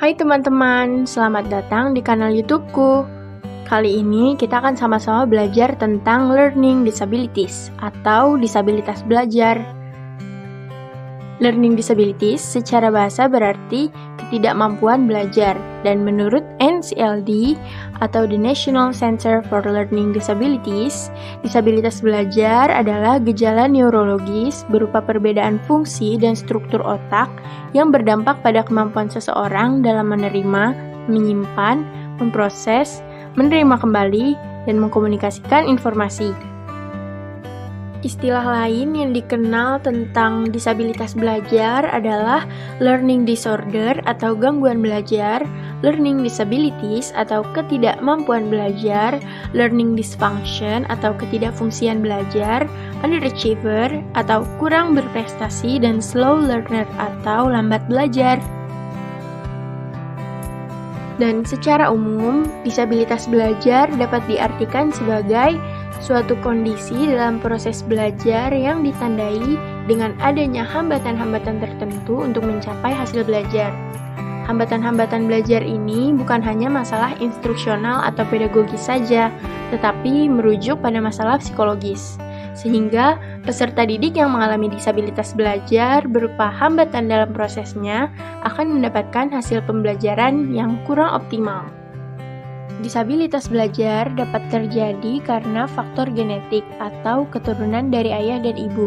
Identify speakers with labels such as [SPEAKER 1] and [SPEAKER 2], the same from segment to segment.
[SPEAKER 1] Hai teman-teman, selamat datang di kanal YouTubeku. Kali ini kita akan sama-sama belajar tentang learning disabilities atau disabilitas belajar. Learning disabilities secara bahasa berarti ketidakmampuan belajar, dan menurut NCLD atau the National Center for Learning Disabilities, disabilitas belajar adalah gejala neurologis berupa perbedaan fungsi dan struktur otak yang berdampak pada kemampuan seseorang dalam menerima, menyimpan, memproses, menerima kembali, dan mengkomunikasikan informasi. Istilah lain yang dikenal tentang disabilitas belajar adalah learning disorder atau gangguan belajar, learning disabilities atau ketidakmampuan belajar, learning dysfunction atau ketidakfungsian belajar, underachiever atau kurang berprestasi, dan slow learner atau lambat belajar. Dan secara umum, disabilitas belajar dapat diartikan sebagai suatu kondisi dalam proses belajar yang ditandai dengan adanya hambatan-hambatan tertentu untuk mencapai hasil belajar. Hambatan-hambatan belajar ini bukan hanya masalah instruksional atau pedagogis saja, tetapi merujuk pada masalah psikologis. Sehingga peserta didik yang mengalami disabilitas belajar berupa hambatan dalam prosesnya akan mendapatkan hasil pembelajaran yang kurang optimal. Disabilitas belajar dapat terjadi karena faktor genetik atau keturunan dari ayah dan ibu.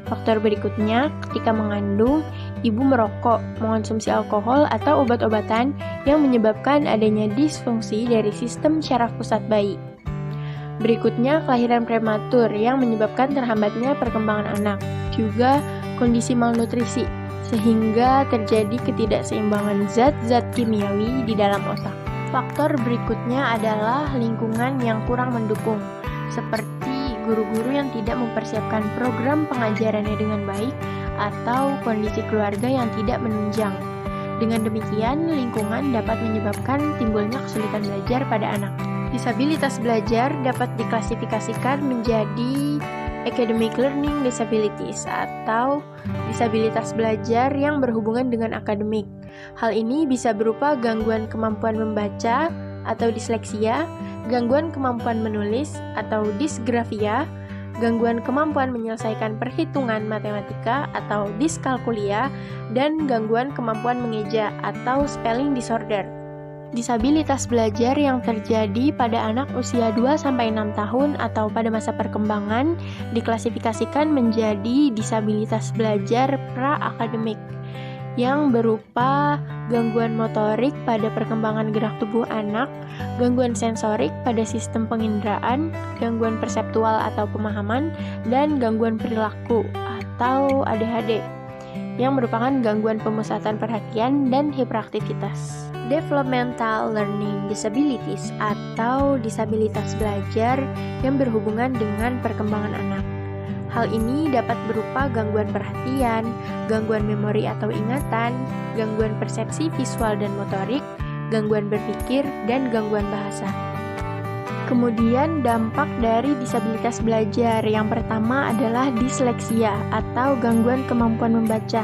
[SPEAKER 1] Faktor berikutnya, ketika mengandung, ibu merokok, mengonsumsi alkohol atau obat-obatan yang menyebabkan adanya disfungsi dari sistem syaraf pusat bayi. Berikutnya, kelahiran prematur yang menyebabkan terhambatnya perkembangan anak. Juga kondisi malnutrisi, sehingga terjadi ketidakseimbangan zat-zat kimiawi di dalam otak. Faktor berikutnya adalah lingkungan yang kurang mendukung, seperti guru-guru yang tidak mempersiapkan program pengajarannya dengan baik atau kondisi keluarga yang tidak menunjang. Dengan demikian, lingkungan dapat menyebabkan timbulnya kesulitan belajar pada anak. Disabilitas belajar dapat diklasifikasikan menjadi academic learning disabilities atau disabilitas belajar yang berhubungan dengan akademik. Hal ini bisa berupa gangguan kemampuan membaca atau disleksia, gangguan kemampuan menulis atau disgrafia, gangguan kemampuan menyelesaikan perhitungan matematika atau diskalkulia, dan gangguan kemampuan mengeja atau spelling disorder. Disabilitas belajar yang terjadi pada anak usia 2-6 tahun atau pada masa perkembangan diklasifikasikan menjadi disabilitas belajar pra-akademik yang berupa gangguan motorik pada perkembangan gerak tubuh anak, gangguan sensorik pada sistem penginderaan, gangguan perseptual atau pemahaman, dan gangguan perilaku atau ADHD yang merupakan gangguan pemusatan perhatian dan hiperaktivitas. Developmental Learning Disabilities atau disabilitas belajar yang berhubungan dengan perkembangan anak. Hal ini dapat berupa gangguan perhatian, gangguan memori atau ingatan, gangguan persepsi visual dan motorik, gangguan berpikir, dan gangguan bahasa. Kemudian dampak dari disabilitas belajar yang pertama adalah disleksia atau gangguan kemampuan membaca.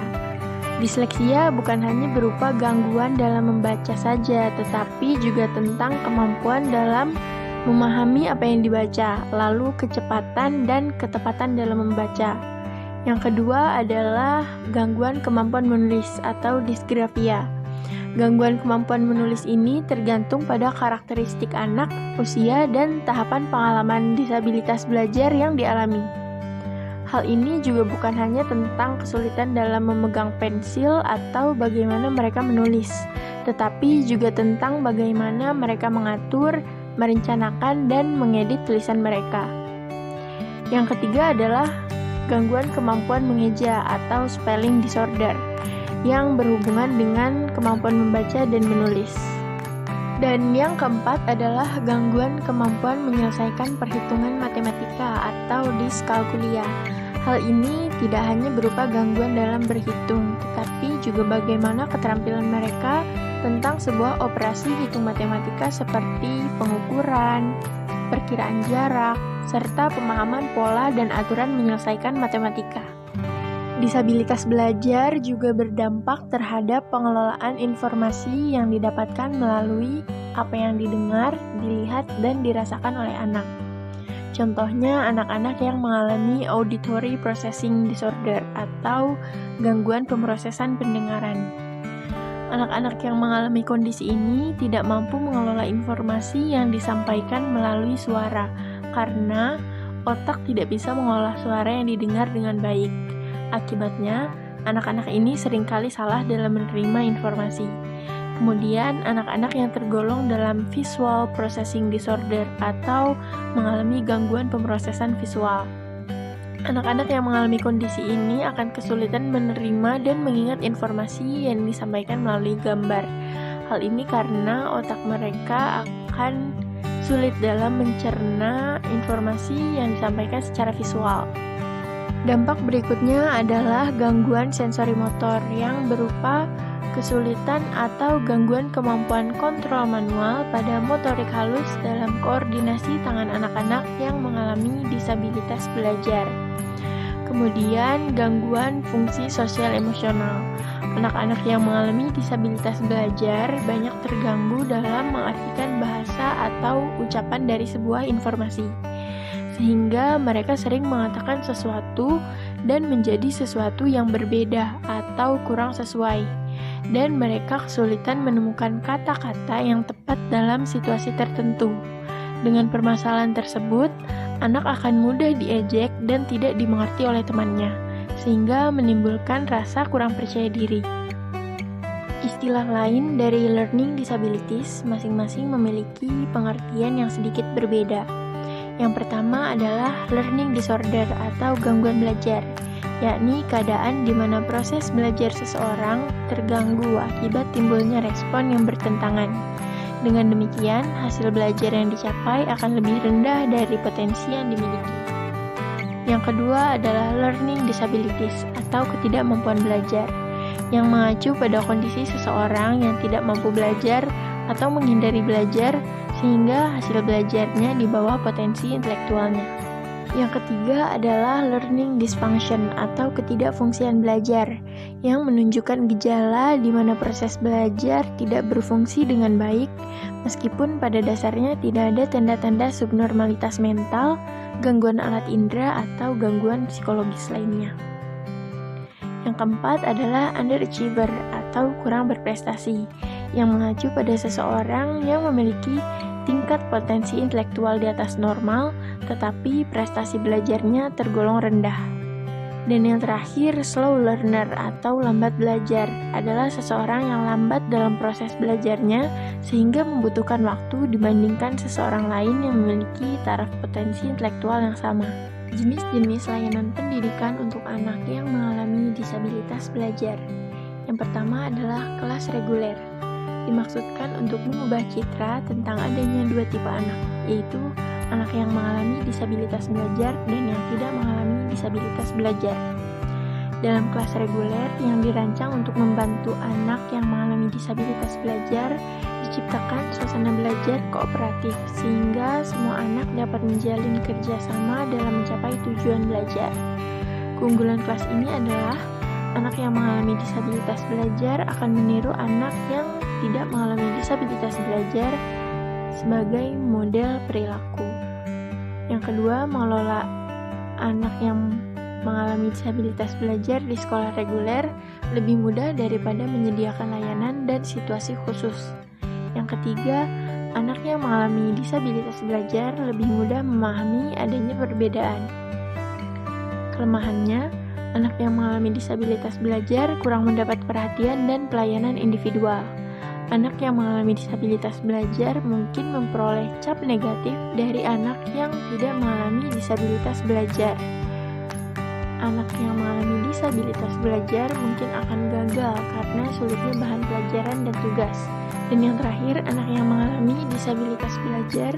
[SPEAKER 1] Disleksia bukan hanya berupa gangguan dalam membaca saja, tetapi juga tentang kemampuan dalam memahami apa yang dibaca, lalu kecepatan dan ketepatan dalam membaca. Yang kedua adalah gangguan kemampuan menulis atau disgrafia. Gangguan kemampuan menulis ini tergantung pada karakteristik anak, usia, dan tahapan pengalaman disabilitas belajar yang dialami. Hal ini juga bukan hanya tentang kesulitan dalam memegang pensil atau bagaimana mereka menulis, tetapi juga tentang bagaimana mereka mengatur, merencanakan, dan mengedit tulisan mereka. Yang ketiga adalah gangguan kemampuan mengeja atau spelling disorder yang berhubungan dengan kemampuan membaca dan menulis. Dan yang keempat adalah gangguan kemampuan menyelesaikan perhitungan matematika atau diskalkulia. Hal ini tidak hanya berupa gangguan dalam berhitung, tetapi juga bagaimana keterampilan mereka tentang sebuah operasi hitung matematika seperti pengukuran, perkiraan jarak, serta pemahaman pola dan aturan menyelesaikan matematika. Disabilitas belajar juga berdampak terhadap pengelolaan informasi yang didapatkan melalui apa yang didengar, dilihat, dan dirasakan oleh anak. Contohnya, anak-anak yang mengalami auditory processing disorder atau gangguan pemrosesan pendengaran. Anak-anak yang mengalami kondisi ini tidak mampu mengelola informasi yang disampaikan melalui suara karena otak tidak bisa mengolah suara yang didengar dengan baik. Akibatnya, anak-anak ini seringkali salah dalam menerima informasi. Kemudian, anak-anak yang tergolong dalam visual processing disorder atau mengalami gangguan pemrosesan visual. Anak-anak yang mengalami kondisi ini akan kesulitan menerima dan mengingat informasi yang disampaikan melalui gambar. Hal ini karena otak mereka akan sulit dalam mencerna informasi yang disampaikan secara visual. Dampak berikutnya adalah gangguan sensori motor yang berupa kesulitan atau gangguan kemampuan kontrol manual pada motorik halus dalam koordinasi tangan anak-anak yang mengalami disabilitas belajar. Kemudian, gangguan fungsi sosial emosional. Anak-anak yang mengalami disabilitas belajar banyak terganggu dalam mengartikan bahasa atau ucapan dari sebuah informasi, sehingga mereka sering mengatakan sesuatu dan menjadi sesuatu yang berbeda atau kurang sesuai, dan mereka kesulitan menemukan kata-kata yang tepat dalam situasi tertentu. Dengan permasalahan tersebut, anak akan mudah diejek dan tidak dimengerti oleh temannya, sehingga menimbulkan rasa kurang percaya diri. Istilah lain dari learning disabilities masing-masing memiliki pengertian yang sedikit berbeda. Yang pertama adalah learning disorder atau gangguan belajar, yakni keadaan di mana proses belajar seseorang terganggu akibat timbulnya respon yang bertentangan. Dengan demikian, hasil belajar yang dicapai akan lebih rendah dari potensi yang dimiliki. Yang kedua adalah learning disabilities atau ketidakmampuan belajar, yang mengacu pada kondisi seseorang yang tidak mampu belajar atau menghindari belajar sehingga hasil belajarnya di bawah potensi intelektualnya. Yang ketiga adalah learning dysfunction atau ketidakfungsian belajar, yang menunjukkan gejala di mana proses belajar tidak berfungsi dengan baik, meskipun pada dasarnya tidak ada tanda-tanda subnormalitas mental, gangguan alat indera, atau gangguan psikologis lainnya. Yang keempat adalah underachiever atau kurang berprestasi, yang mengacu pada seseorang yang memiliki tingkat potensi intelektual di atas normal, tetapi prestasi belajarnya tergolong rendah. Dan yang terakhir, slow learner atau lambat belajar adalah seseorang yang lambat dalam proses belajarnya sehingga membutuhkan waktu dibandingkan seseorang lain yang memiliki taraf potensi intelektual yang sama. Jenis-jenis layanan pendidikan untuk anak yang mengalami disabilitas belajar. Yang pertama adalah kelas reguler. Dimaksudkan untuk mengubah citra tentang adanya dua tipe anak, yaitu anak yang mengalami disabilitas belajar dan yang tidak mengalami disabilitas belajar. Dalam kelas reguler yang dirancang untuk membantu anak yang mengalami disabilitas belajar, diciptakan suasana belajar kooperatif sehingga semua anak dapat menjalin kerjasama dalam mencapai tujuan belajar. Keunggulan kelas ini adalah anak yang mengalami disabilitas belajar akan meniru anak yang tidak mengalami disabilitas belajar sebagai model perilaku. Yang kedua, mengelola anak yang mengalami disabilitas belajar di sekolah reguler lebih mudah daripada menyediakan layanan dan situasi khusus. Yang ketiga, anak yang mengalami disabilitas belajar lebih mudah memahami adanya perbedaan. Kelemahannya, anak yang mengalami disabilitas belajar kurang mendapat perhatian dan pelayanan individual. Anak yang mengalami disabilitas belajar mungkin memperoleh cap negatif dari anak yang tidak mengalami disabilitas belajar. Anak yang mengalami disabilitas belajar mungkin akan gagal karena sulitnya bahan pelajaran dan tugas. Dan yang terakhir, anak yang mengalami disabilitas belajar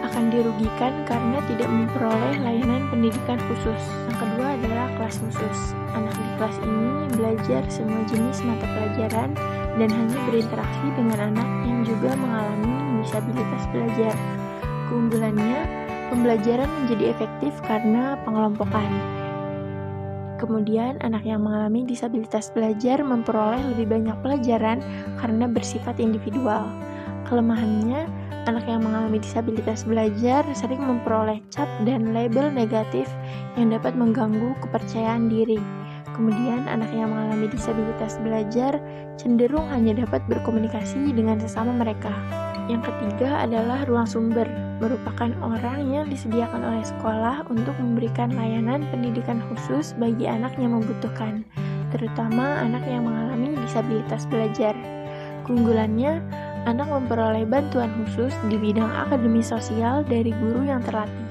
[SPEAKER 1] akan dirugikan karena tidak memperoleh layanan pendidikan khusus. Yang kedua adalah kelas khusus. Anak di kelas ini belajar semua jenis mata pelajaran dan hanya berinteraksi dengan anak yang juga mengalami disabilitas belajar. Keunggulannya, pembelajaran menjadi efektif karena pengelompokan. Kemudian, anak yang mengalami disabilitas belajar memperoleh lebih banyak pelajaran karena bersifat individual. Kelemahannya, anak yang mengalami disabilitas belajar sering memperoleh cap dan label negatif yang dapat mengganggu kepercayaan diri. Kemudian, anak yang mengalami disabilitas belajar cenderung hanya dapat berkomunikasi dengan sesama mereka. Yang ketiga adalah ruang sumber, merupakan orang yang disediakan oleh sekolah untuk memberikan layanan pendidikan khusus bagi anak yang membutuhkan, terutama anak yang mengalami disabilitas belajar. Keunggulannya, anak memperoleh bantuan khusus di bidang akademis sosial dari guru yang terlatih.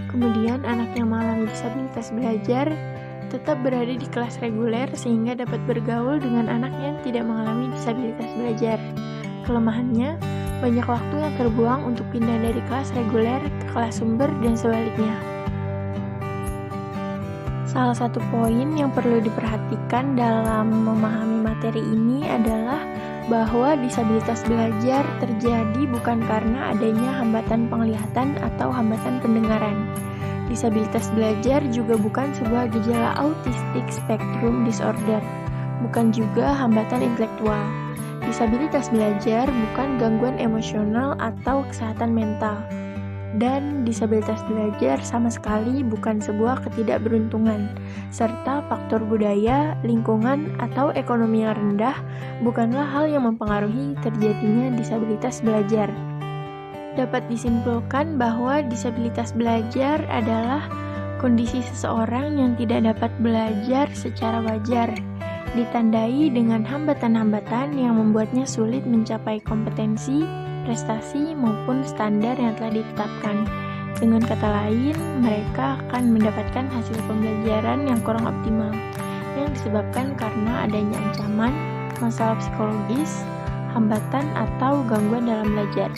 [SPEAKER 1] Kemudian, anak yang mengalami disabilitas belajar tetap berada di kelas reguler sehingga dapat bergaul dengan anak yang tidak mengalami disabilitas belajar. Kelemahannya, banyak waktu yang terbuang untuk pindah dari kelas reguler ke kelas sumber dan sebaliknya. Salah satu poin yang perlu diperhatikan dalam memahami materi ini adalah bahwa disabilitas belajar terjadi bukan karena adanya hambatan penglihatan atau hambatan pendengaran. Disabilitas belajar juga bukan sebuah gejala autistic spectrum disorder, bukan juga hambatan intelektual. Disabilitas belajar bukan gangguan emosional atau kesehatan mental. Dan disabilitas belajar sama sekali bukan sebuah ketidakberuntungan, serta faktor budaya, lingkungan, atau ekonomi yang rendah bukanlah hal yang mempengaruhi terjadinya disabilitas belajar. Dapat disimpulkan bahwa disabilitas belajar adalah kondisi seseorang yang tidak dapat belajar secara wajar, ditandai dengan hambatan-hambatan yang membuatnya sulit mencapai kompetensi, prestasi, maupun standar yang telah ditetapkan. Dengan kata lain, mereka akan mendapatkan hasil pembelajaran yang kurang optimal, yang disebabkan karena adanya ancaman, masalah psikologis, hambatan, atau gangguan dalam belajar.